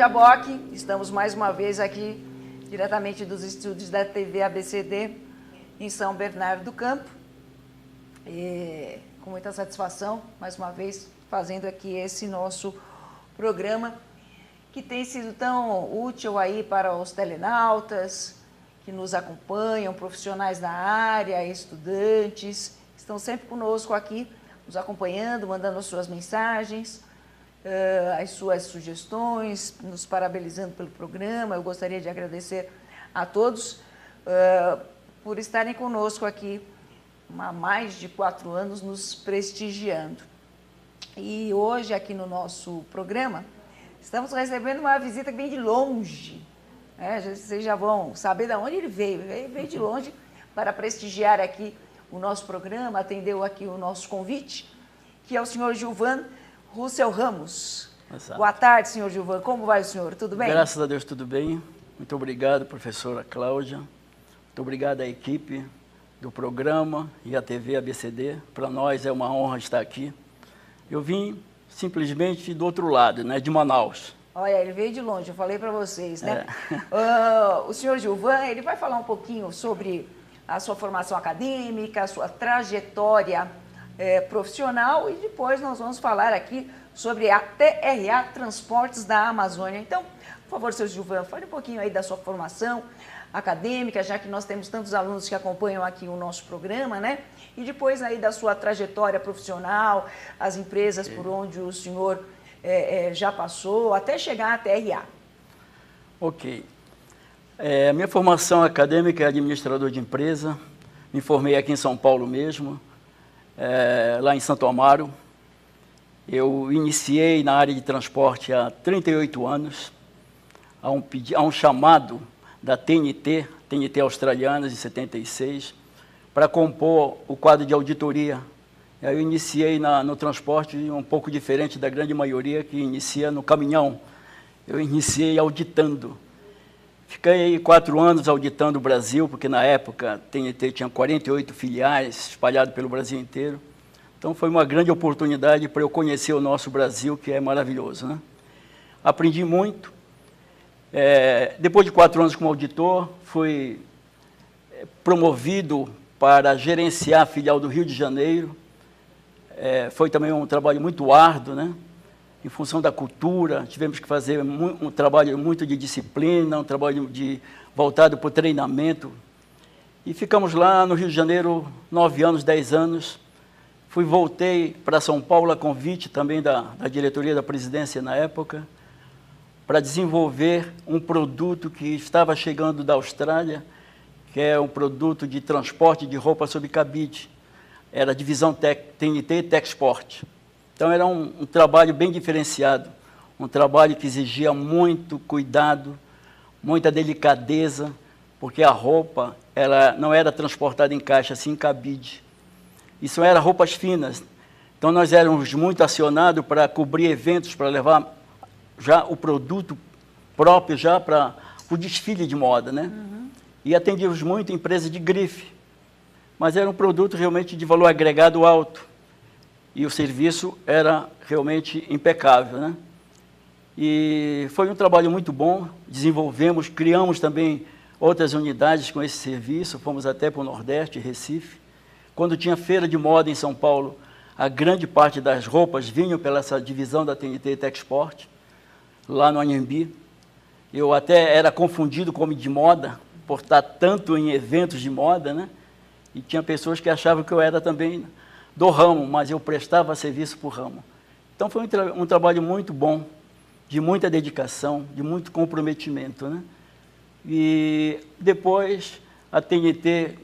Cláudia Bock, estamos mais uma vez aqui, diretamente dos estúdios da TV ABCD, em São Bernardo do Campo. E com muita satisfação, mais uma vez, fazendo aqui esse nosso programa, que tem sido tão útil aí para os telenautas, que nos acompanham, profissionais da área, estudantes, estão sempre conosco aqui, nos acompanhando, mandando as suas mensagens, as suas sugestões, nos parabenizando pelo programa. Eu gostaria de agradecer a todos por estarem conosco aqui há mais de 4 anos, nos prestigiando. E hoje, aqui no nosso programa, estamos recebendo uma visita que vem de longe. Vocês já vão saber de onde ele veio. Ele veio de longe para prestigiar aqui o nosso programa, atendeu aqui o nosso convite, que é o senhor Gilvan Russell Ramos. Exato. Boa tarde, senhor Gilvan. Como vai o senhor? Tudo bem? Graças a Deus, tudo bem. Muito obrigado, professora Cláudia. Muito obrigado à equipe do programa e à TV ABCD. Para nós é uma honra estar aqui. Eu vim simplesmente do outro lado, né, de Manaus. Olha, ele veio de longe, eu falei para vocês, né? O senhor Gilvan, ele vai falar um pouquinho sobre a sua formação acadêmica, a sua trajetória profissional, e depois nós vamos falar aqui sobre a TRA Transportes da Amazônia. Então, por favor, senhor Gilvan, fale um pouquinho aí da sua formação acadêmica, já que nós temos tantos alunos que acompanham aqui o nosso programa, né? E depois aí da sua trajetória profissional, as empresas por onde o senhor já passou, até chegar à TRA. Ok. Minha formação acadêmica é administrador de empresa. Me formei aqui em São Paulo mesmo, lá em Santo Amaro. Eu iniciei na área de transporte há 38 anos, a um chamado da TNT australiana, em 76, para compor o quadro de auditoria. Eu iniciei no transporte um pouco diferente da grande maioria que inicia no caminhão. Eu iniciei auditando. Fiquei 4 anos auditando o Brasil, porque na época a TNT tinha 48 filiais espalhadas pelo Brasil inteiro. Então foi uma grande oportunidade para eu conhecer o nosso Brasil, que é maravilhoso, né? Aprendi muito. Depois de 4 anos como auditor, fui promovido para gerenciar a filial do Rio de Janeiro. Foi também um trabalho muito árduo, né? Em função da cultura, tivemos que fazer um trabalho muito de disciplina, um trabalho voltado para o treinamento. E ficamos lá no Rio de Janeiro 9 anos, 10 anos. Voltei para São Paulo a convite também da diretoria da presidência na época, para desenvolver um produto que estava chegando da Austrália, que é um produto de transporte de roupa sob cabide. Era a divisão TNT Techsport. Então era um trabalho bem diferenciado, um trabalho que exigia muito cuidado, muita delicadeza, porque a roupa ela não era transportada em caixa, assim em cabide. Isso eram roupas finas. Então nós éramos muito acionados para cobrir eventos, para levar já o produto próprio já para o desfile de moda, né? Uhum. E atendíamos muito empresas de grife, mas era um produto realmente de valor agregado alto. E o serviço era realmente impecável, né? E foi um trabalho muito bom, desenvolvemos, criamos também outras unidades com esse serviço, fomos até para o Nordeste, Recife. Quando tinha feira de moda em São Paulo, a grande parte das roupas vinham pela essa divisão da TNT Techsport, lá no Anhembi. Eu até era confundido como de moda, por estar tanto em eventos de moda, né? E tinha pessoas que achavam que eu era também do ramo, mas eu prestava serviço para o ramo. Então foi um trabalho muito bom, de muita dedicação, de muito comprometimento, né? E depois a TNT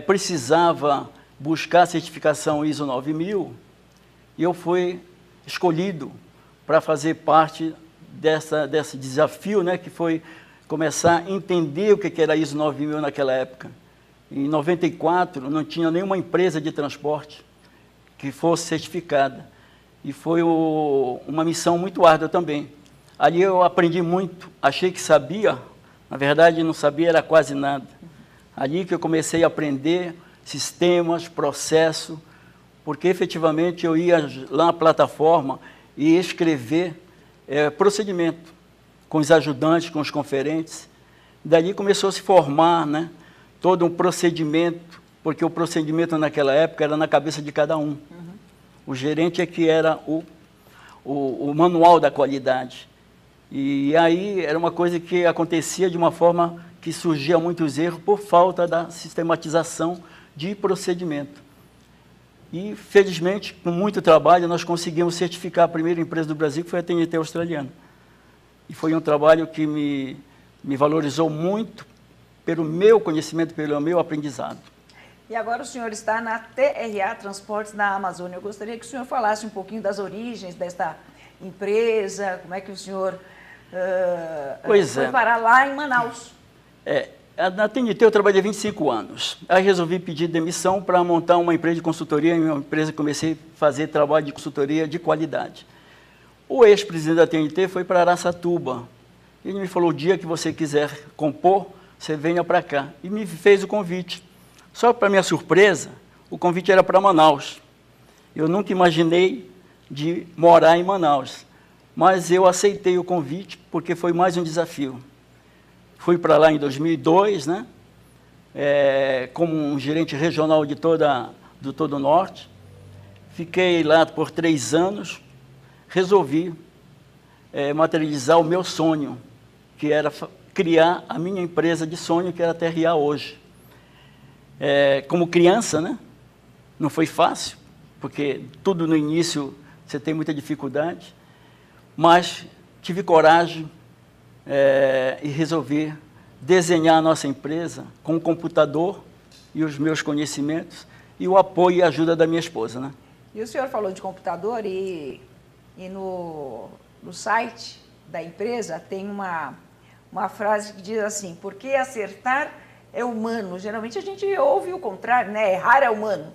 precisava buscar a certificação ISO 9000 e eu fui escolhido para fazer parte desse desafio, né, que foi começar a entender o que era ISO 9000 naquela época. Em 94 não tinha nenhuma empresa de transporte que fosse certificada. E foi uma missão muito árdua também. Ali eu aprendi muito, achei que sabia, na verdade não sabia, era quase nada. Ali que eu comecei a aprender sistemas, processo, porque efetivamente eu ia lá na plataforma e escrever procedimento. com os ajudantes, com os conferentes. Dali começou a se formar, né, todo um procedimento, porque o procedimento naquela época era na cabeça de cada um. O gerente é que era o manual da qualidade. E aí era uma coisa que acontecia de uma forma que surgia muitos erros por falta da sistematização de procedimento. E, felizmente, com muito trabalho, nós conseguimos certificar a primeira empresa do Brasil, que foi a TNT australiana. E foi um trabalho que me valorizou muito pelo meu conhecimento, pelo meu aprendizado. E agora o senhor está na TRA Transportes na Amazônia. Eu gostaria que o senhor falasse um pouquinho das origens desta empresa, como é que o senhor foi parar lá em Manaus. Na TNT eu trabalhei 25 anos. Aí resolvi pedir demissão para montar uma empresa de consultoria, uma empresa que comecei a fazer trabalho de consultoria de qualidade. O ex-presidente da TNT foi para Araçatuba. Ele me falou, o dia que você quiser compor, você venha para cá. E me fez o convite. Só para minha surpresa, o convite era para Manaus. Eu nunca imaginei de morar em Manaus. Mas eu aceitei o convite porque foi mais um desafio. Fui para lá em 2002, né? Como um gerente regional do todo o Norte. Fiquei lá por 3 anos. Resolvi materializar o meu sonho, que era criar a minha empresa de sonho, que era a TRA hoje. Como criança, né? Não foi fácil, porque tudo no início você tem muita dificuldade, mas tive coragem e resolvi desenhar a nossa empresa com o computador e os meus conhecimentos e o apoio e ajuda da minha esposa, né? E o senhor falou de computador e no site da empresa tem uma frase que diz assim, porque acertar é humano. Geralmente a gente ouve o contrário, né? Errar é humano.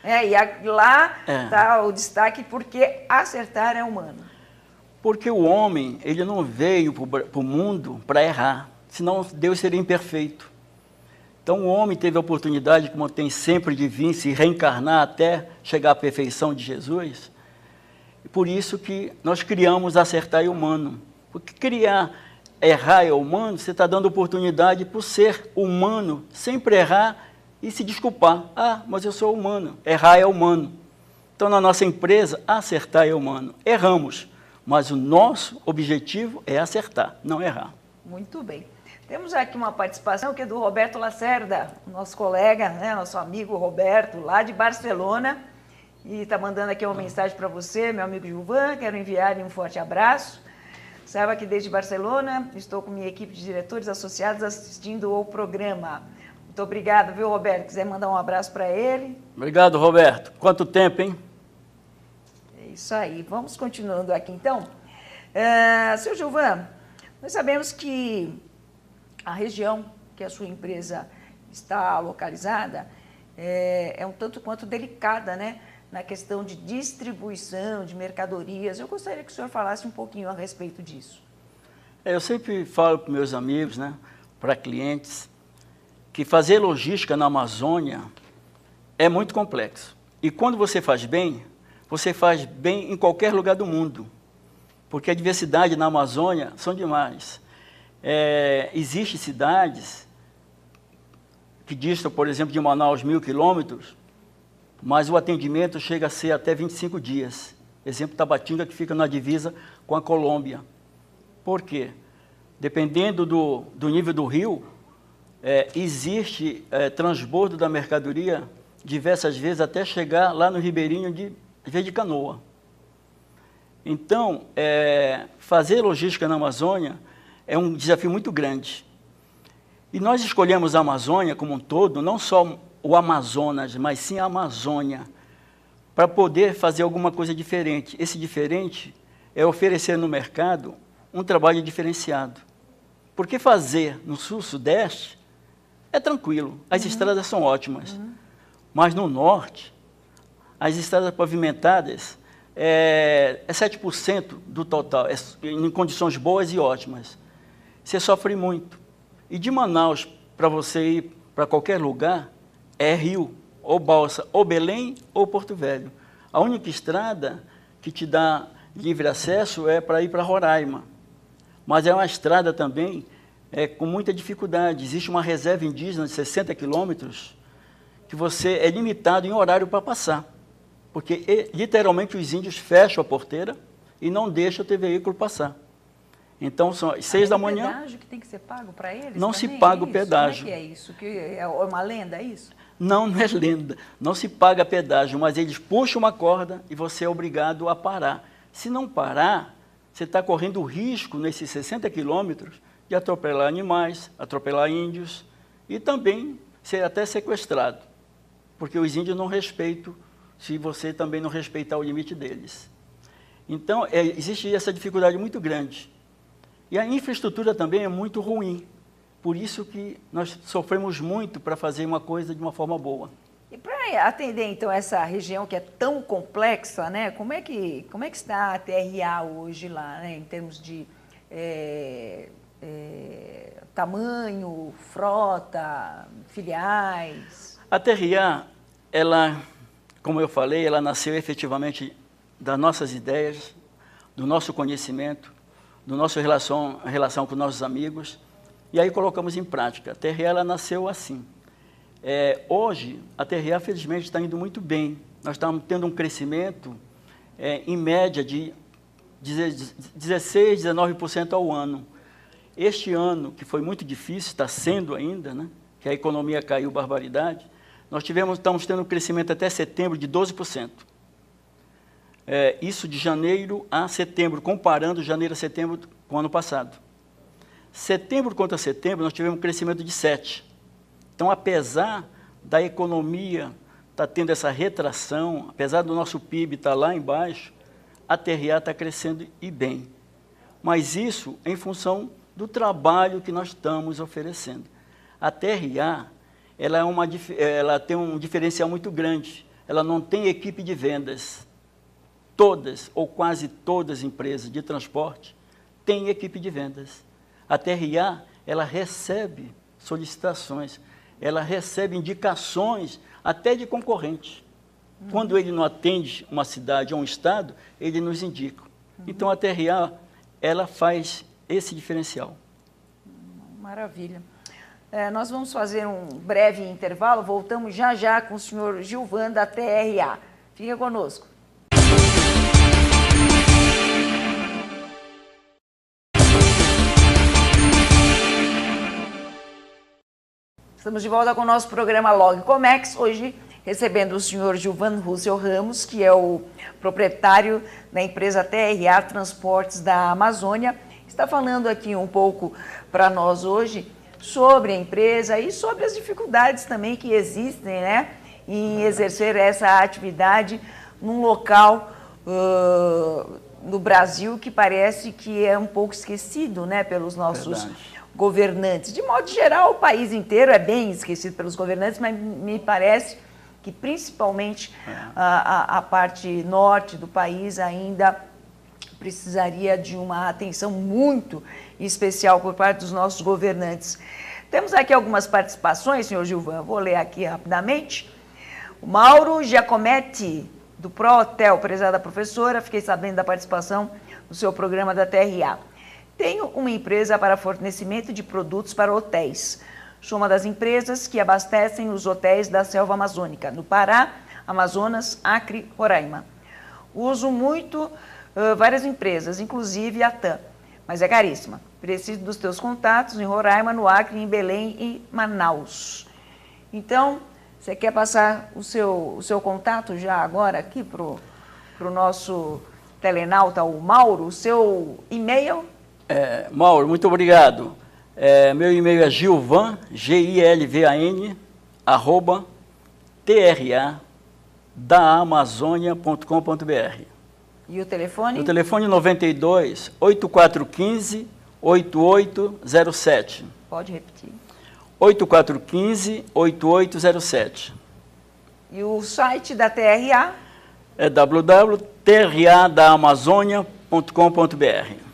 E lá está o destaque, porque acertar é humano. Porque o homem, ele não veio para o mundo para errar, senão Deus seria imperfeito. Então o homem teve a oportunidade, como tem sempre, de vir se reencarnar até chegar à perfeição de Jesus. E por isso que nós criamos acertar é humano. Porque errar é humano, você está dando oportunidade para o ser humano sempre errar e se desculpar. Ah, mas eu sou humano. Errar é humano. Então, na nossa empresa, acertar é humano. Erramos, mas o nosso objetivo é acertar, não errar. Muito bem. Temos aqui uma participação que é do Roberto Lacerda, nosso colega, né, nosso amigo Roberto, lá de Barcelona. E está mandando aqui uma mensagem para você, meu amigo Gilvan. Quero enviar-lhe um forte abraço. Saiba que desde Barcelona estou com minha equipe de diretores associados assistindo ao programa. Muito obrigado, viu, Roberto? Quiser mandar um abraço para ele? Obrigado, Roberto. Quanto tempo, hein? É isso aí. Vamos continuando aqui, então. Seu Gilvan, nós sabemos que a região que a sua empresa está localizada é um tanto quanto delicada, né? Na questão de distribuição de mercadorias. Eu gostaria que o senhor falasse um pouquinho a respeito disso. Eu sempre falo para meus amigos, né, para clientes, que fazer logística na Amazônia é muito complexo. E quando você faz bem em qualquer lugar do mundo, porque a diversidade na Amazônia são demais. Existem cidades que distam, por exemplo, de Manaus 1.000 quilômetros, mas o atendimento chega a ser até 25 dias. Exemplo, Tabatinga, que fica na divisa com a Colômbia. Por quê? Dependendo do nível do rio, existe transbordo da mercadoria diversas vezes até chegar lá no ribeirinho de canoa. Então, fazer logística na Amazônia é um desafio muito grande. E nós escolhemos a Amazônia como um todo, não só o Amazonas, mas sim a Amazônia, para poder fazer alguma coisa diferente. Esse diferente é oferecer no mercado um trabalho diferenciado. Porque fazer no sul-sudeste é tranquilo, as estradas são ótimas. Mas no norte, as estradas pavimentadas é 7% do total, em condições boas e ótimas. Você sofre muito. E de Manaus, para você ir para qualquer lugar, é Rio, ou Balsa, ou Belém, ou Porto Velho. A única estrada que te dá livre acesso é para ir para Roraima. mas é uma estrada também com muita dificuldade. Existe uma reserva indígena de 60 quilômetros que você é limitado em horário para passar, porque literalmente os índios fecham a porteira e não deixam o teu veículo passar. Então, são às 6 da manhã... É o pedágio que tem que ser pago para eles? Não se também? paga o pedágio. Como é que é isso? Que é uma lenda, é isso? Não, não é lenda. Não se paga pedágio, mas eles puxam uma corda e você é obrigado a parar. Se não parar, você está correndo o risco, nesses 60 quilômetros, de atropelar animais, atropelar índios e também ser até sequestrado, porque os índios não respeitam, se você também não respeitar o limite deles. Então, existe essa dificuldade muito grande. E a infraestrutura também é muito ruim. Por isso que nós sofremos muito para fazer uma coisa de uma forma boa. E para atender, então, essa região que é tão complexa, né? Como é que está a TRA hoje lá, né? Em termos de tamanho, frota, filiais? A TRA, ela, como eu falei, ela nasceu efetivamente das nossas ideias, do nosso conhecimento, do nosso relação com nossos amigos, e aí colocamos em prática. A TRA ela nasceu assim. Hoje, a TRA, felizmente, está indo muito bem. Nós estamos tendo um crescimento, em média, de 16%, 19% ao ano. Este ano, que foi muito difícil, está sendo ainda, né, que a economia caiu barbaridade, nós estamos tendo um crescimento até setembro de 12%. Isso de janeiro a setembro, comparando janeiro a setembro com o ano passado. Setembro contra setembro, nós tivemos um crescimento de 7%. Então, apesar da economia estar tendo essa retração, apesar do nosso PIB estar lá embaixo, a TRA está crescendo e bem. Mas isso em função do trabalho que nós estamos oferecendo. A TRA, ela tem um diferencial muito grande. Ela não tem equipe de vendas. Todas, ou quase todas as empresas de transporte têm equipe de vendas. A TRA, ela recebe solicitações, ela recebe indicações até de concorrentes. Quando ele não atende uma cidade ou um estado, ele nos indica. Então, a TRA, ela faz esse diferencial. Maravilha. Nós vamos fazer um breve intervalo, voltamos já já com o senhor Gilvan da TRA. Fica conosco. Estamos de volta com o nosso programa Log Comex, hoje recebendo o senhor Gilvan Russell Ramos, que é o proprietário da empresa TRA Transportes da Amazônia. Está falando aqui um pouco para nós hoje sobre a empresa e sobre as dificuldades também que existem, né, em exercer essa atividade num local no Brasil que parece que é um pouco esquecido, né, pelos nossos governantes. De modo geral, o país inteiro é bem esquecido pelos governantes, mas me parece que principalmente a parte norte do país ainda precisaria de uma atenção muito especial por parte dos nossos governantes. Temos aqui algumas participações, senhor Gilvan, vou ler aqui rapidamente. O Mauro Giacometti, do ProHotel, prezada professora, fiquei sabendo da participação no seu programa da TRA. Tenho uma empresa para fornecimento de produtos para hotéis. Sou uma das empresas que abastecem os hotéis da selva amazônica, no Pará, Amazonas, Acre, Roraima. Uso muito várias empresas, inclusive a TAM, mas é caríssima. Preciso dos teus contatos em Roraima, no Acre, em Belém e Manaus. Então, você quer passar o seu contato já agora aqui para o nosso telenauta, o Mauro, o seu e-mail? Mauro, muito obrigado. Meu e-mail é Gilvan, GILVAN, @tra-da-amazônia.com.br. E o telefone? O telefone 92 8415 8807. Pode repetir. 8415 8807. E o site da TRA? É www.tra-da-amazônia.com.br.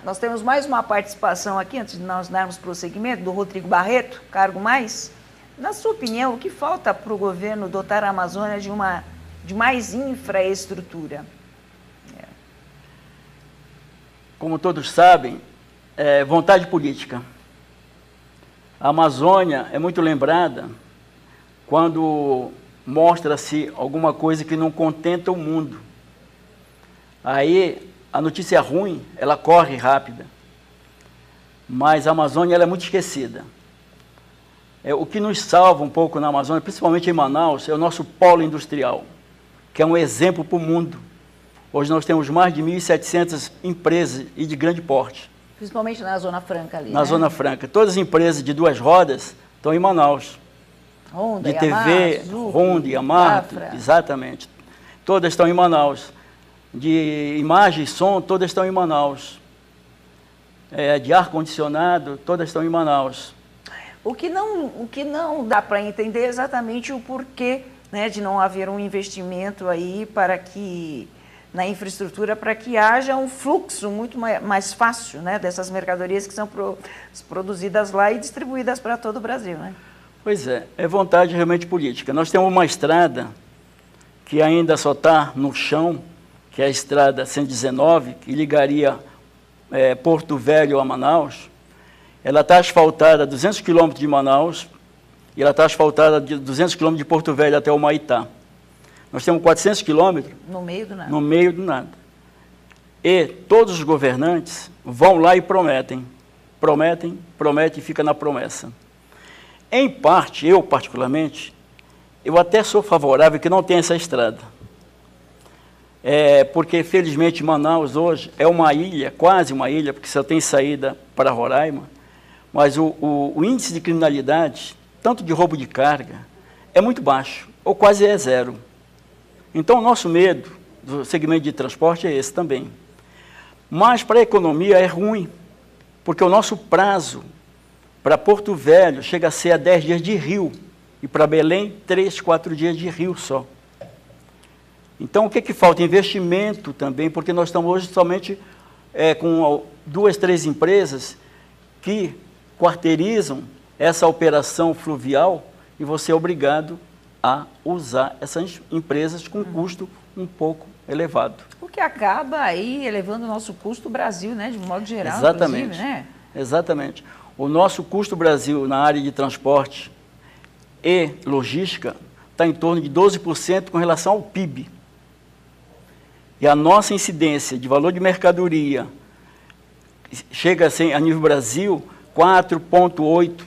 Nós temos mais uma participação aqui, antes de nós darmos prosseguimento, do Rodrigo Barreto, cargo mais. Na sua opinião, o que falta para o governo dotar a Amazônia de mais infraestrutura? como todos sabem, é vontade política. A Amazônia é muito lembrada quando mostra-se alguma coisa que não contenta o mundo. Aí a notícia ruim, ela corre rápida. Mas a Amazônia ela é muito esquecida. O que nos salva um pouco na Amazônia, principalmente em Manaus, é o nosso polo industrial, que é um exemplo para o mundo. Hoje nós temos mais de 1.700 empresas e de grande porte. Principalmente na Zona Franca ali, Na Zona Franca. Todas as empresas de 2 rodas estão em Manaus. Honda, de Yamaha, TV, Zucchi, Honda, Yamaha, Safra. exatamente. Todas estão em Manaus. De imagem e som, todas estão em Manaus. De ar-condicionado, todas estão em Manaus. O que não dá para entender exatamente o porquê, né, de não haver um investimento aí na infraestrutura para que haja um fluxo muito mais fácil, né, dessas mercadorias que são produzidas lá e distribuídas para todo o Brasil, né? Pois é vontade realmente política. Nós temos uma estrada que ainda só está no chão, que é a estrada 119, que ligaria Porto Velho a Manaus. Ela está asfaltada a 200 quilômetros de Manaus e ela está asfaltada de 200 quilômetros de Porto Velho até o Humaitá. Nós temos 400 quilômetros no meio do nada. No meio do nada. E todos os governantes vão lá e prometem e fica na promessa. Em parte, eu particularmente, eu até sou favorável que não tenha essa estrada. Porque, felizmente, Manaus hoje é uma ilha, quase uma ilha, porque só tem saída para Roraima, mas o índice de criminalidade, tanto de roubo de carga, é muito baixo, ou quase é zero. Então, o nosso medo do segmento de transporte é esse também. Mas, para a economia, é ruim, porque o nosso prazo para Porto Velho chega a ser a 10 dias de rio, e para Belém, 3, 4 dias de rio só. Então, o que falta? Investimento também, porque nós estamos hoje somente com 2, 3 empresas que quarteirizam essa operação fluvial e você é obrigado a usar essas empresas com custo um pouco elevado. O que acaba aí elevando o nosso custo Brasil, né, de um modo geral. Exatamente, né? Exatamente. O nosso custo Brasil na área de transporte e logística está em torno de 12% com relação ao PIB. E a nossa incidência de valor de mercadoria chega assim, a nível Brasil, 4,8%.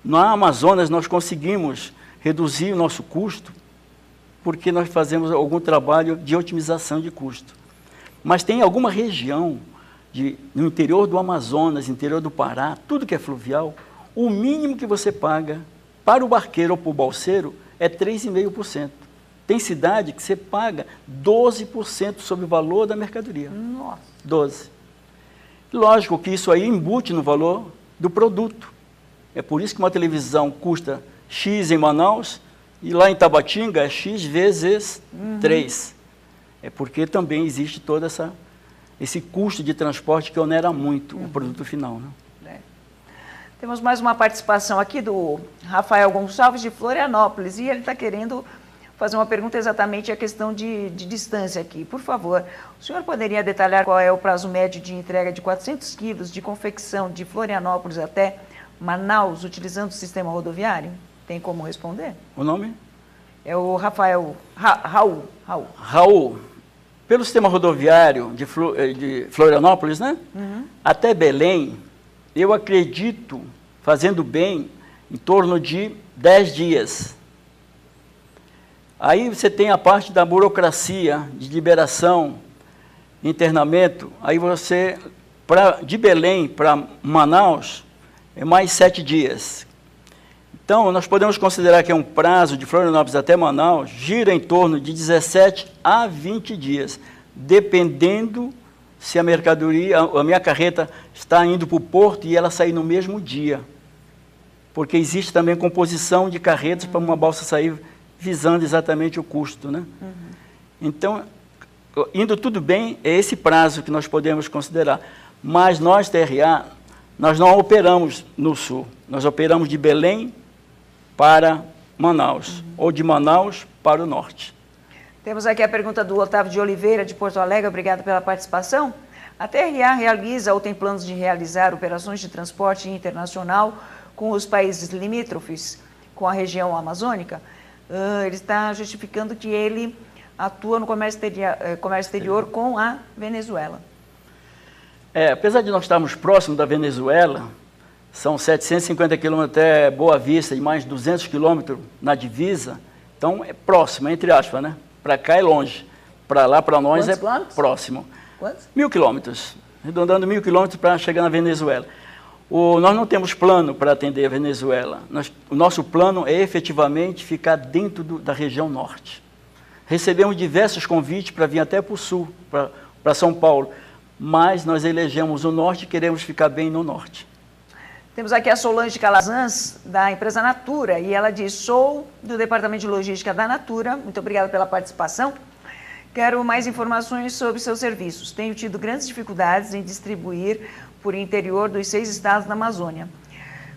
Na Amazonas, nós conseguimos reduzir o nosso custo porque nós fazemos algum trabalho de otimização de custo. Mas tem alguma região no interior do Amazonas, interior do Pará, tudo que é fluvial, o mínimo que você paga para o barqueiro ou para o balseiro é 3,5%. Tem cidade que você paga 12% sobre o valor da mercadoria. Nossa. 12%. Lógico que isso aí embute no valor do produto. É por isso que uma televisão custa X em Manaus e lá em Tabatinga é X vezes 3. É porque também existe todo esse custo de transporte que onera muito o produto final, né? Temos mais uma participação aqui do Rafael Gonçalves de Florianópolis e ele está querendo fazer uma pergunta exatamente a questão de distância aqui. Por favor, o senhor poderia detalhar qual é o prazo médio de entrega de 400 quilos de confecção de Florianópolis até Manaus, utilizando o sistema rodoviário? Tem como responder? O nome? É o Rafael, Raul. Raul, pelo sistema rodoviário de Florianópolis, né? Até Belém, eu acredito, fazendo bem, em torno de 10 dias. Aí você tem a parte da burocracia, de liberação, internamento, aí você, de Belém para Manaus, é mais 7 dias. Então, nós podemos considerar que é um prazo de Florianópolis até Manaus, gira em torno de 17 a 20 dias, dependendo se a mercadoria, a minha carreta está indo para o porto e ela sair no mesmo dia. Porque existe também composição de carretas para uma balsa sair visando exatamente o custo, né? Então, indo tudo bem, é esse prazo que nós podemos considerar. Mas nós, TRA, nós não operamos no sul. Nós operamos de Belém para Manaus, ou de Manaus para o norte. Temos aqui a pergunta do Otávio de Oliveira, de Porto Alegre. Obrigado pela participação. A TRA realiza ou tem planos de realizar operações de transporte internacional com os países limítrofes, com a região amazônica? Ele está justificando que ele atua no comércio exterior com a Venezuela. Apesar de nós estarmos próximos da Venezuela, são 750 quilômetros até Boa Vista e mais 200 quilômetros na divisa, então é próximo, entre aspas, né? Para cá é longe, para lá, para nós é próximo. Quantos? 1.000 quilômetros, arredondando 1.000 quilômetros para chegar na Venezuela. Nós não temos plano para atender a Venezuela. O nosso plano é efetivamente ficar dentro da região norte. Recebemos diversos convites para vir até para o sul, para São Paulo, mas nós elegemos o norte e queremos ficar bem no norte. Temos aqui a Solange Calazans, da empresa Natura, e ela diz: sou do Departamento de Logística da Natura, muito obrigada pela participação. Quero mais informações sobre seus serviços. Tenho tido grandes dificuldades em distribuir por interior dos 6 estados da Amazônia.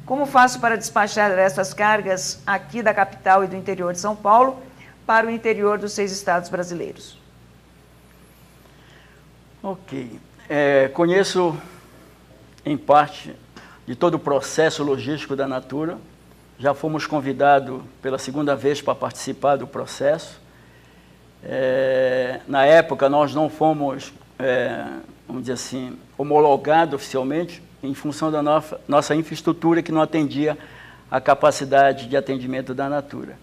Como faço para despachar essas cargas aqui da capital e do interior de São Paulo para o interior dos 6 estados brasileiros? Ok. Conheço, em parte, de todo o processo logístico da Natura. Já fomos convidados pela segunda vez para participar do processo. Na época, nós não fomos, vamos dizer assim, homologados oficialmente em função da nossa infraestrutura que não atendia a capacidade de atendimento da Natura.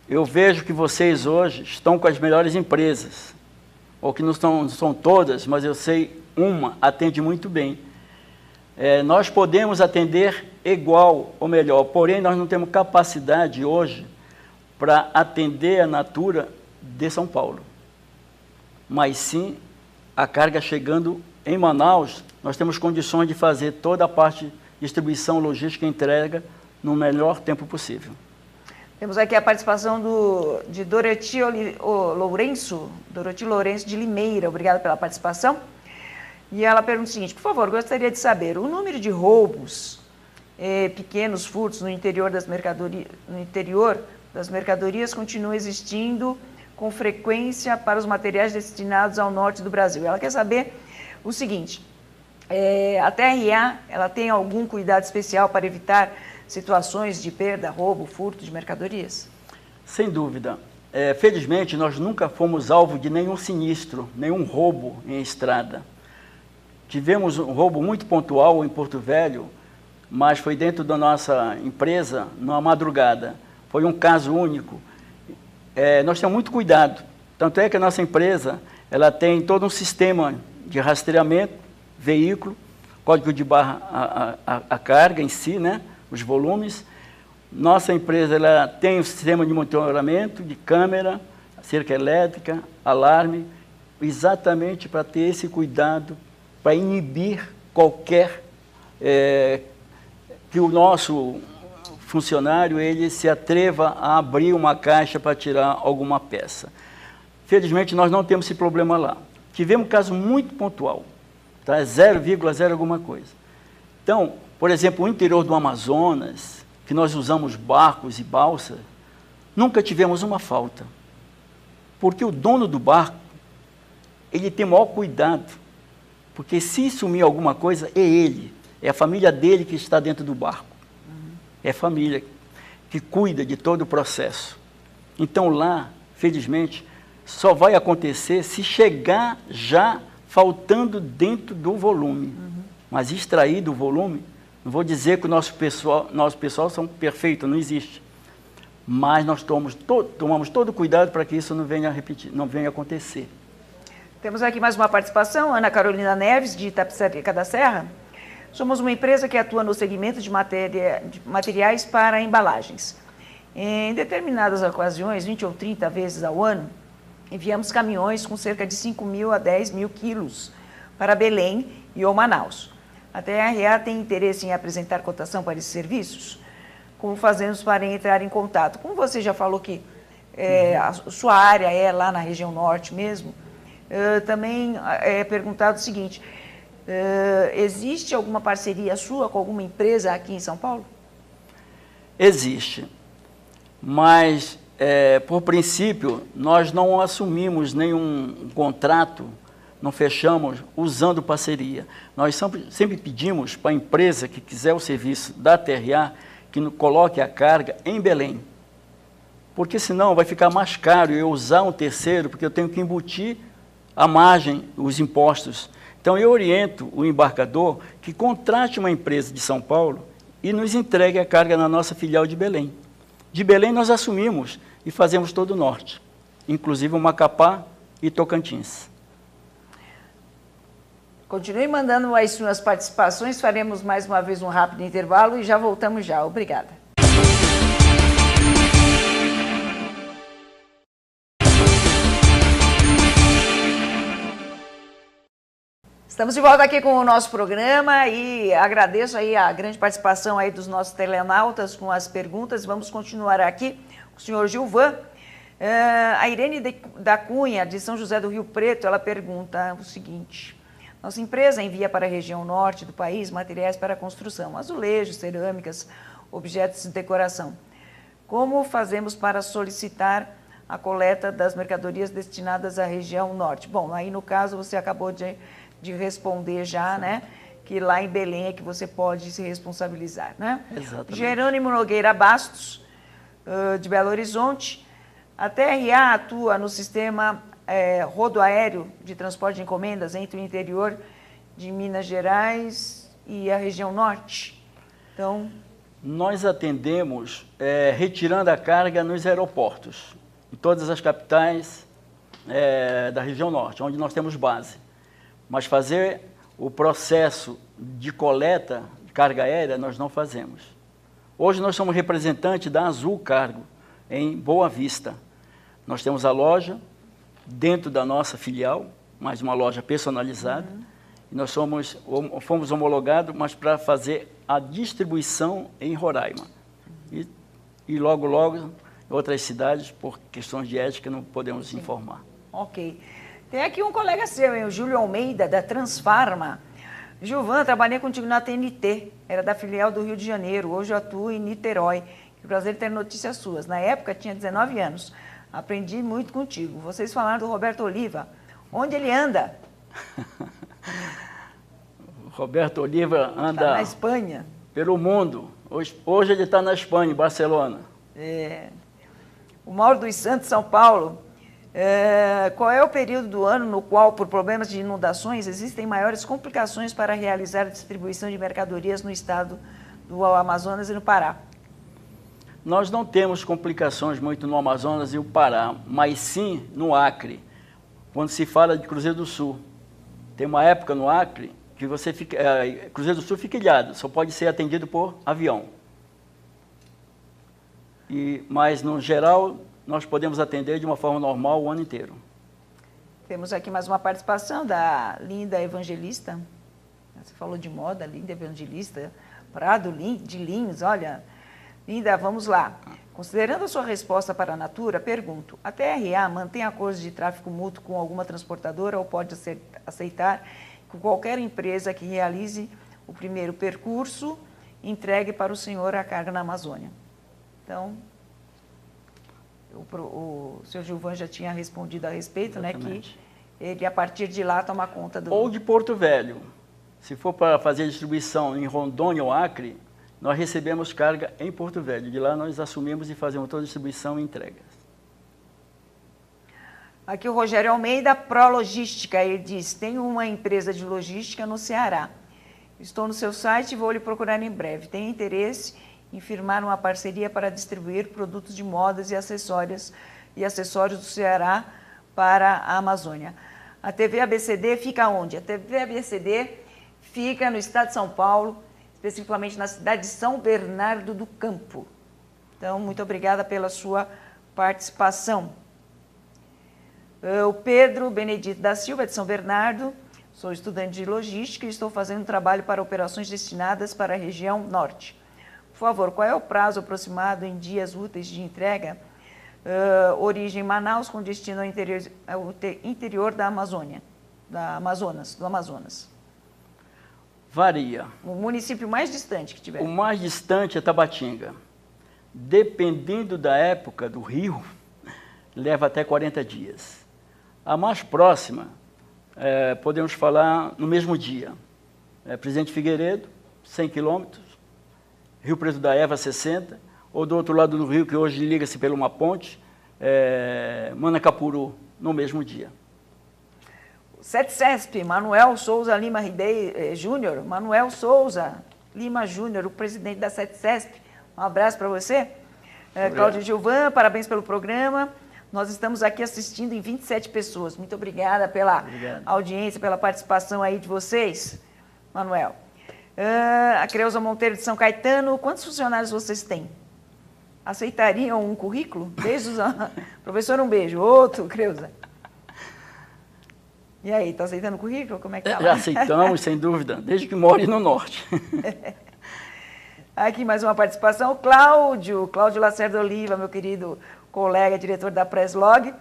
Eu vejo que vocês hoje estão com as melhores empresas, ou que não são todas, mas eu sei uma atende muito bem. Nós podemos atender igual ou melhor, porém nós não temos capacidade hoje para atender a Natura de São Paulo. Mas sim, a carga chegando em Manaus, nós temos condições de fazer toda a parte de distribuição, logística e entrega no melhor tempo possível. Temos aqui a participação de Doroti Lourenço de Limeira. Obrigada pela participação. E ela pergunta o seguinte: por favor, gostaria de saber o número de roubos, pequenos furtos no interior das mercadorias continua existindo com frequência para os materiais destinados ao norte do Brasil. Ela quer saber o seguinte: a TRA ela tem algum cuidado especial para evitar situações de perda, roubo, furto de mercadorias? Sem dúvida. Felizmente, nós nunca fomos alvo de nenhum sinistro, nenhum roubo em estrada. Tivemos um roubo muito pontual em Porto Velho, mas foi dentro da nossa empresa, numa madrugada. Foi um caso único. Nós temos muito cuidado. Tanto é que a nossa empresa ela tem todo um sistema de rastreamento, veículo, código de barra a carga em si, né? Os volumes. Nossa empresa ela tem um sistema de monitoramento, de câmera, cerca elétrica, alarme, exatamente para ter esse cuidado, para inibir qualquer que o nosso funcionário ele se atreva a abrir uma caixa para tirar alguma peça. Felizmente, nós não temos esse problema lá. Tivemos um caso muito pontual, tá? 0,0 alguma coisa. Então, por exemplo, o interior do Amazonas, que nós usamos barcos e balsas, nunca tivemos uma falta. Porque o dono do barco, ele tem o maior cuidado. Porque se sumir alguma coisa, é ele, é a família dele que está dentro do barco. É a família que cuida de todo o processo. Então lá, felizmente, só vai acontecer se chegar já faltando dentro do volume. Mas extrair do volume, não vou dizer que o nosso pessoal são perfeitos, não existe. Mas nós tomamos todo cuidado para que isso não venha a repetir, não venha a acontecer. Temos aqui mais uma participação, Ana Carolina Neves, de Itapecerica da Serra. Somos uma empresa que atua no segmento de materiais para embalagens. Em determinadas ocasiões, 20 ou 30 vezes ao ano, enviamos caminhões com cerca de 5.000 a 10.000 quilos para Belém e ou Manaus. A TRA tem interesse em apresentar cotação para esses serviços? Como fazemos para entrar em contato? Como você já falou que a sua área é lá na região norte mesmo, também é perguntado o seguinte: existe alguma parceria sua com alguma empresa aqui em São Paulo? Existe, mas por princípio nós não assumimos nenhum contrato não fechamos usando parceria. Nós sempre pedimos para a empresa que quiser o serviço da TRA que coloque a carga em Belém. Porque senão vai ficar mais caro eu usar um terceiro, porque eu tenho que embutir a margem, os impostos. Então eu oriento o embarcador que contrate uma empresa de São Paulo e nos entregue a carga na nossa filial de Belém. De Belém nós assumimos e fazemos todo o norte, inclusive o Macapá e Tocantins. Continue mandando as suas participações, faremos mais uma vez um rápido intervalo e já voltamos já. Obrigada. Estamos de volta aqui com o nosso programa e agradeço aí a grande participação aí dos nossos telenautas com as perguntas. Vamos continuar aqui com o senhor Gilvan. A Irene da Cunha, de São José do Rio Preto, ela pergunta o seguinte: nossa empresa envia para a região norte do país materiais para construção, azulejos, cerâmicas, objetos de decoração. Como fazemos para solicitar a coleta das mercadorias destinadas à região norte? Bom, aí no caso você acabou de responder já, né? Que lá em Belém é que você pode se responsabilizar, né? Exatamente. Jerônimo Nogueira Bastos, de Belo Horizonte. A TRA atua no sistema rodoaéreo de transporte de encomendas entre o interior de Minas Gerais e a região norte. Então, nós atendemos retirando a carga nos aeroportos, em todas as capitais da região norte, onde nós temos base. Mas fazer o processo de coleta de carga aérea, nós não fazemos. Hoje nós somos representantes da Azul Cargo, em Boa Vista. Nós temos a loja dentro da nossa filial, mais uma loja personalizada. E nós fomos homologados, mas para fazer a distribuição em Roraima. E logo, logo, em outras cidades, por questões de ética, não podemos informar. Ok. Tem aqui um colega seu, hein, o Júlio Almeida, da Transfarma. Gilvan, trabalhei contigo na TNT, era da filial do Rio de Janeiro, hoje eu atuo em Niterói. Que prazer ter notícias suas. Na época, tinha 19 anos. Aprendi muito contigo. Vocês falaram do Roberto Oliva. Onde ele anda? Roberto Oliva anda... Tá na Espanha. Pelo mundo. Hoje ele está na Espanha, em Barcelona. O Mauro dos Santos, São Paulo. Qual é o período do ano no qual, por problemas de inundações, existem maiores complicações para realizar a distribuição de mercadorias no estado do Amazonas e no Pará? Nós não temos complicações muito no Amazonas e no Pará, mas sim no Acre, quando se fala de Cruzeiro do Sul. Tem uma época no Acre que você fica, Cruzeiro do Sul fica ilhado, só pode ser atendido por avião. Mas, no geral, nós podemos atender de uma forma normal o ano inteiro. Temos aqui mais uma participação da Linda Evangelista. Você falou de moda, Linda Evangelista. Prado de Linhos, olha... Linda, vamos lá. Considerando a sua resposta para a Natura, pergunto, a TRA mantém acordos de tráfego mútuo com alguma transportadora ou pode aceitar que qualquer empresa que realize o primeiro percurso entregue para o senhor a carga na Amazônia? Então, o senhor Gilvan já tinha respondido a respeito, né, que ele, a partir de lá, toma conta do... Ou de Porto Velho. Se for para fazer a distribuição em Rondônia ou Acre, nós recebemos carga em Porto Velho. De lá nós assumimos e fazemos toda a distribuição e entregas. Aqui o Rogério Almeida, Prologística, ele diz, tenho uma empresa de logística no Ceará. Estou no seu site e vou lhe procurar em breve. Tenho interesse em firmar uma parceria para distribuir produtos de modas e acessórios do Ceará para a Amazônia. A TV ABCD fica onde? A TV ABCD fica no estado de São Paulo, especificamente na cidade de São Bernardo do Campo. Então, muito obrigada pela sua participação. O Pedro Benedito da Silva, de São Bernardo, sou estudante de logística e estou fazendo um trabalho para operações destinadas para a região norte. Por favor, qual é o prazo aproximado em dias úteis de entrega? Origem Manaus, com destino ao interior da Amazônia, do Amazonas. Varia. O município mais distante que tiver. O mais distante é Tabatinga. Dependendo da época do rio, leva até 40 dias. A mais próxima podemos falar no mesmo dia. Presidente Figueiredo, 100 quilômetros, Rio Preto da Eva, 60, ou do outro lado do rio, que hoje liga-se por uma ponte, Manacapuru, no mesmo dia. CETCESP, Manuel Souza Lima Júnior, Manuel Souza Lima Júnior, o presidente da CETCESP, um abraço para você. Cláudio Gilvan, parabéns pelo programa. Nós estamos aqui assistindo em 27 pessoas. Muito obrigada pela audiência, pela participação aí de vocês, Manuel. A Creuza Monteiro de São Caetano, quantos funcionários vocês têm? Aceitariam um currículo? Beijos. Professor, um beijo. Outro, Creuza. E aí, está aceitando o currículo? Como é que está lá? Já aceitamos, sem dúvida, desde que more no norte. Aqui mais uma participação. O Cláudio Lacerda Oliva, meu querido colega, diretor da Presslog.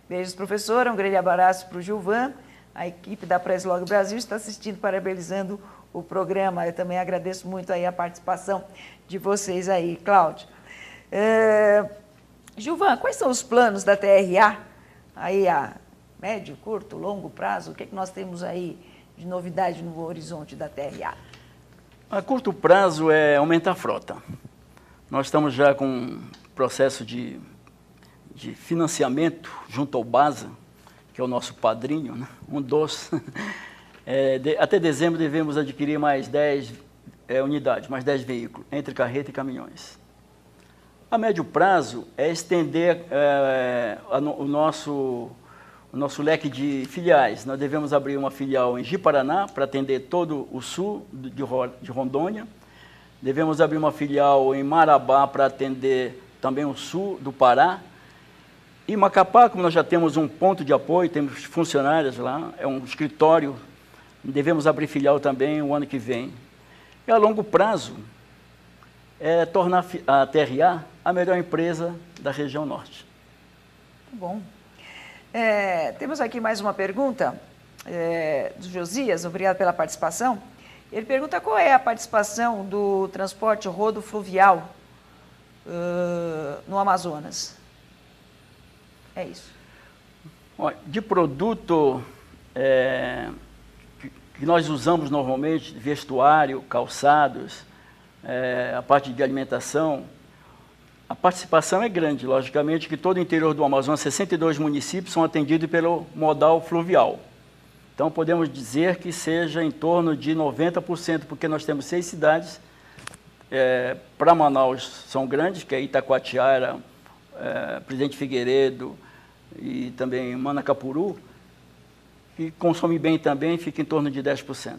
Beijos, professora. Um grande abraço para o Gilvan. A equipe da Presslog Brasil está assistindo, parabenizando o programa. Eu também agradeço muito aí a participação de vocês aí, Cláudio. Gilvan, quais são os planos da TRA aí a médio, curto, longo prazo? O que é que nós temos aí de novidade no horizonte da TRA? A curto prazo é aumentar a frota. Nós estamos já com um processo de financiamento junto ao BASA, que é o nosso padrinho, né? Um dos. Até dezembro devemos adquirir mais 10 unidades, mais 10 veículos, entre carreta e caminhões. A médio prazo é estender o nosso leque de filiais. Nós devemos abrir uma filial em Ji-Paraná para atender todo o sul de Rondônia. Devemos abrir uma filial em Marabá para atender também o sul do Pará. E Macapá, como nós já temos um ponto de apoio, temos funcionários lá, é um escritório, devemos abrir filial também o ano que vem. E a longo prazo é tornar a TRA a melhor empresa da região norte. Muito bom. Temos aqui mais uma pergunta do Josias, obrigado pela participação. Ele pergunta qual é a participação do transporte rodofluvial no Amazonas. É isso. De produto que nós usamos normalmente, vestuário, calçados, a parte de alimentação, a participação é grande. Logicamente que todo o interior do Amazonas, 62 municípios, são atendidos pelo modal fluvial. Então, podemos dizer que seja em torno de 90%, porque nós temos 6 cidades. Para Manaus são grandes, que é Itacoatiara, Presidente Figueiredo e também Manacapuru, que consome bem também, fica em torno de 10%.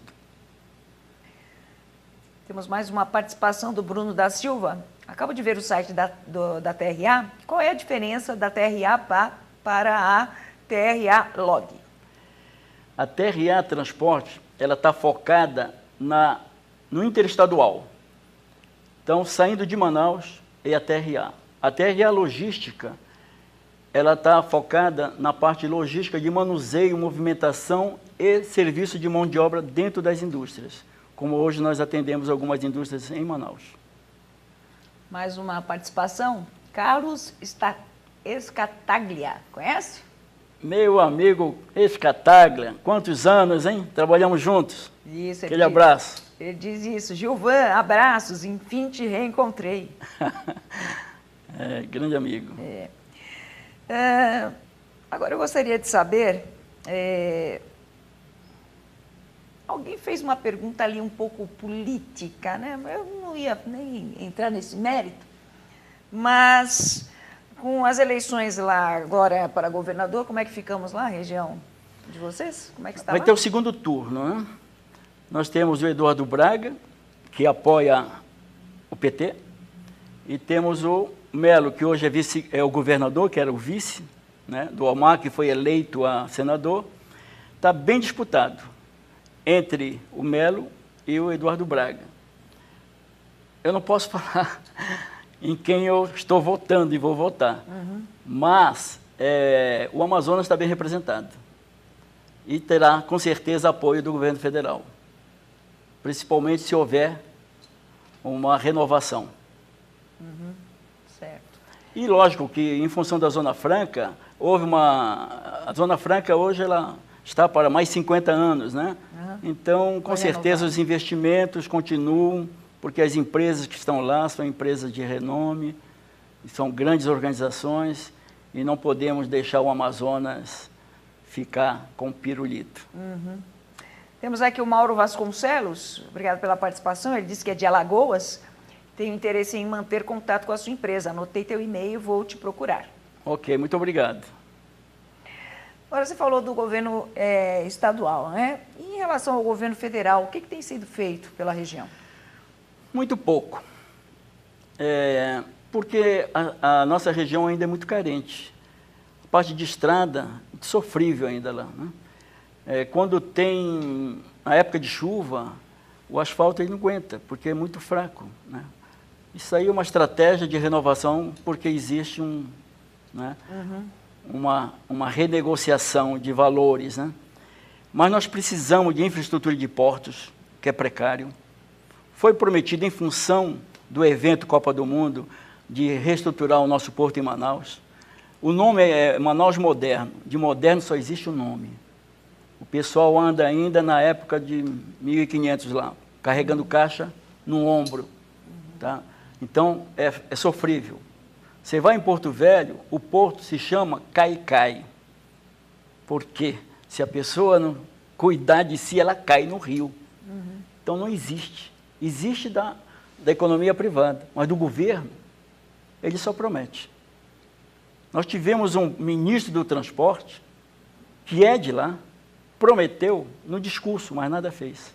Temos mais uma participação do Bruno da Silva. Acabo de ver o site da TRA. Qual é a diferença da TRA para a TRA Log? A TRA Transporte, ela está focada no interestadual. Então, saindo de Manaus, é a TRA. A TRA Logística, ela está focada na parte logística de manuseio, movimentação e serviço de mão de obra dentro das indústrias, como hoje nós atendemos algumas indústrias em Manaus. Mais uma participação, Carlos Escataglia, conhece? Meu amigo Escataglia, quantos anos, hein? Trabalhamos juntos. Isso, aquele abraço. Ele diz isso. Gilvan, abraços, enfim te reencontrei. Grande amigo. Agora eu gostaria de saber, alguém fez uma pergunta ali um pouco política, né? Eu não ia nem entrar nesse mérito, mas com as eleições lá agora para governador, como é que ficamos lá, região de vocês? Como é que está lá? Vai ter o segundo turno, né? Nós temos o Eduardo Braga, que apoia o PT, e temos o Melo, que hoje é o governador, que era o vice, né, do Omar, que foi eleito a senador. Está bem disputado entre o Melo e o Eduardo Braga. Eu não posso falar em quem eu estou votando e vou votar, mas o Amazonas está bem representado e terá, com certeza, apoio do governo federal, principalmente se houver uma renovação. Certo. E lógico que, em função da Zona Franca, a Zona Franca hoje ela está para mais 50 anos, né? Uhum. Então, com certeza, os investimentos continuam, porque as empresas que estão lá são empresas de renome, são grandes organizações, e não podemos deixar o Amazonas ficar com pirulito. Uhum. Temos aqui o Mauro Vasconcelos, obrigado pela participação, ele disse que é de Alagoas, tem interesse em manter contato com a sua empresa, anotei teu e-mail, vou te procurar. Ok, muito obrigado. Agora você falou do governo estadual, né? E em relação ao governo federal, o que tem sido feito pela região? Muito pouco, porque a nossa região ainda é muito carente. A parte de estrada, sofrível ainda lá, né? Quando tem a época de chuva, o asfalto ele não aguenta, porque é muito fraco, né? Isso aí é uma estratégia de renovação, porque existe né, uma renegociação de valores, né? Mas nós precisamos de infraestrutura de portos, que é precário. Foi prometido, em função do evento Copa do Mundo, de reestruturar o nosso porto em Manaus. O nome é Manaus Moderno. De moderno só existe o nome. O pessoal anda ainda na época de 1500 lá, carregando caixa no ombro. Tá? Então, é sofrível. Você vai em Porto Velho, o porto se chama Cai-Cai. Por quê? Se a pessoa não cuidar de si, ela cai no rio. Então, não existe. Existe da economia privada, mas do governo, ele só promete. Nós tivemos um ministro do transporte, que é de lá, prometeu no discurso, mas nada fez.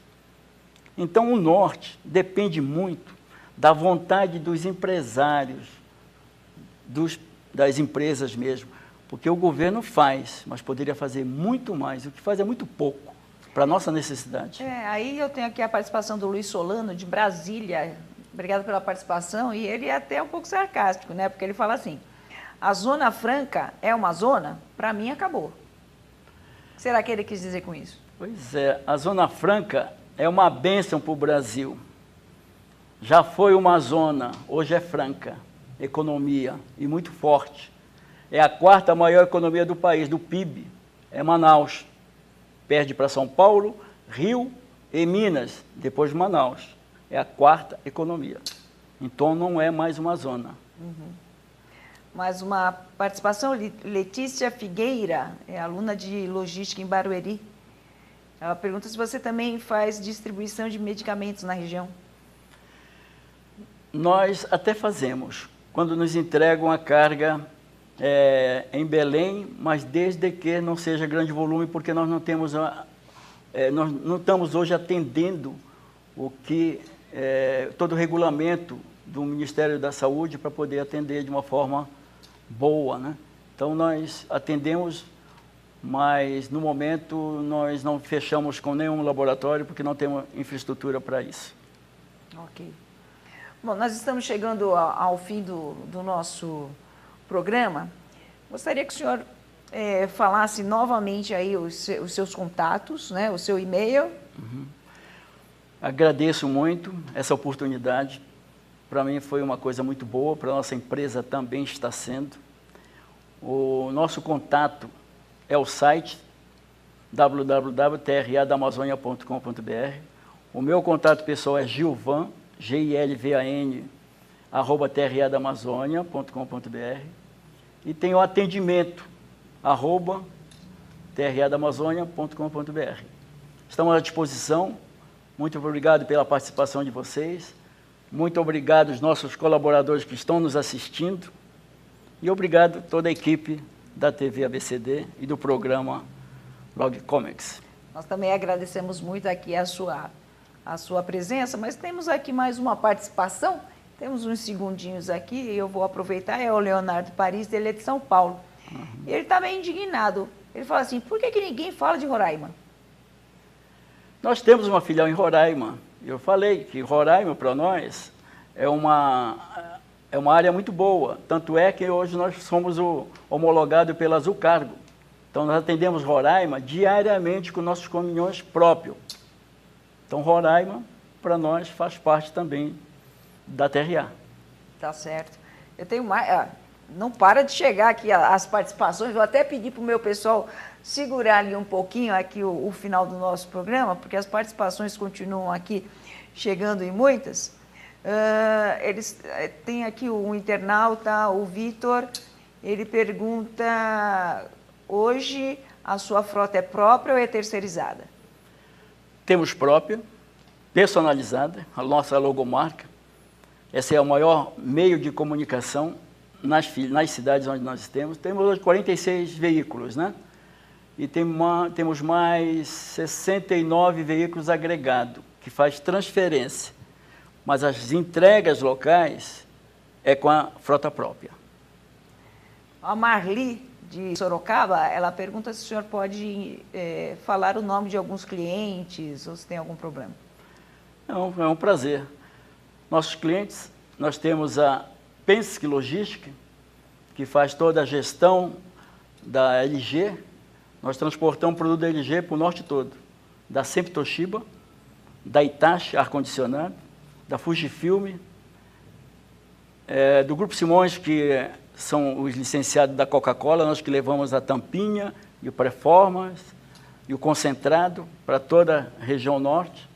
Então, o norte depende muito da vontade dos empresários, das empresas mesmo, porque o governo faz, mas poderia fazer muito mais. O que faz é muito pouco para a nossa necessidade. Aí eu tenho aqui a participação do Luiz Solano, de Brasília. Obrigado pela participação. E ele é até um pouco sarcástico, né? Porque ele fala assim, a Zona Franca é uma zona? Para mim, acabou. O que será que ele quis dizer com isso? Pois é, a Zona Franca é uma bênção para o Brasil. Já foi uma zona, hoje é franca, economia, e muito forte. É a quarta maior economia do país, do PIB, é Manaus. Perde para São Paulo, Rio e Minas, depois de Manaus. É a quarta economia. Então, não é mais uma zona. Mais uma participação, Letícia Figueira, é aluna de logística em Barueri. Ela pergunta se você também faz distribuição de medicamentos na região. Nós até fazemos, quando nos entregam a carga em Belém, mas desde que não seja grande volume, porque nós não temos, nós não estamos hoje atendendo todo o regulamento do Ministério da Saúde para poder atender de uma forma boa, né? Então nós atendemos, mas no momento nós não fechamos com nenhum laboratório porque não temos infraestrutura para isso. Ok. Bom, nós estamos chegando ao fim do nosso programa. Gostaria que o senhor falasse novamente aí os seus contatos, né, o seu e-mail. Agradeço muito essa oportunidade. Para mim foi uma coisa muito boa, para a nossa empresa também está sendo. O nosso contato é o site www.tradaamazonia.com.br. O meu contato pessoal é Gilvan, GILVAN, @tradaamazonia.com.br. E tem o atendimento, @tradaamazonia.com.br. Estamos à disposição. Muito obrigado pela participação de vocês. Muito obrigado aos nossos colaboradores que estão nos assistindo. E obrigado a toda a equipe da TV ABCD e do programa Log Comics. Nós também agradecemos muito aqui a sua presença, mas temos aqui mais uma participação. Temos uns segundinhos aqui e eu vou aproveitar. É o Leonardo Paris, ele é de São Paulo. Ele está bem indignado. Ele fala assim, por que ninguém fala de Roraima? Nós temos uma filial em Roraima. Eu falei que Roraima, para nós, é uma área muito boa. Tanto é que hoje nós somos homologados pela Azul Cargo. Então, nós atendemos Roraima diariamente com nossos caminhões próprios. Então, Roraima, para nós, faz parte também da TRA. Tá certo. Eu tenho mais... não para de chegar aqui as participações. Vou até pedir para o meu pessoal segurar ali um pouquinho aqui o final do nosso programa, porque as participações continuam aqui chegando em muitas. Eles têm aqui um internauta, o Vitor, ele pergunta, hoje a sua frota é própria ou é terceirizada? Temos própria, personalizada, a nossa logomarca. Esse é o maior meio de comunicação nas cidades onde nós temos. Temos hoje 46 veículos, né? E temos mais 69 veículos agregados, que faz transferência. Mas as entregas locais é com a frota própria. A Marli, de Sorocaba, ela pergunta se o senhor pode falar o nome de alguns clientes ou se tem algum problema. Não, é um prazer. Nossos clientes, nós temos a Penske Logística, que faz toda a gestão da LG. Nós transportamos produto da LG para o norte todo. Da Sempre Toshiba, da Hitachi, ar-condicionado, da Fujifilm, do Grupo Simões, que são os licenciados da Coca-Cola, nós que levamos a tampinha e o Performance e o concentrado para toda a região norte.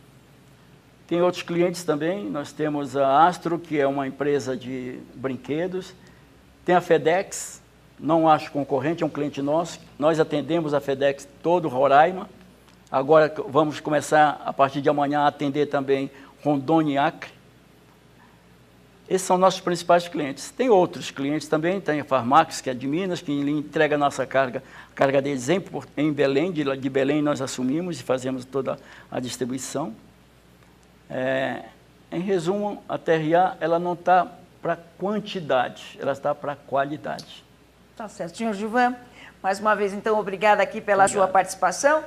Tem outros clientes também, nós temos a Astro, que é uma empresa de brinquedos, tem a FedEx, não acho concorrente, é um cliente nosso, nós atendemos a FedEx todo Roraima, agora vamos começar, a partir de amanhã, a atender também Rondônia e Acre. Esses são nossos principais clientes. Tem outros clientes também, tem a Farmax, que é de Minas, que entrega a nossa carga, a carga deles em Belém, de Belém nós assumimos e fazemos toda a distribuição. Em resumo, a TRA ela não está para quantidade, ela está para qualidade. Tá certo. Senhor Gilvan, mais uma vez, então, obrigada aqui pela sua participação.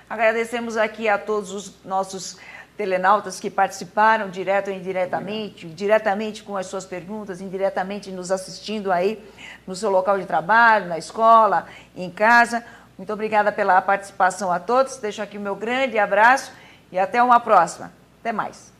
Agradecemos aqui a todos os nossos telenautas que participaram, direto ou indiretamente, diretamente com as suas perguntas, indiretamente nos assistindo aí no seu local de trabalho, na escola, em casa. Muito obrigada pela participação a todos. Deixo aqui o meu grande abraço e até uma próxima. Até mais.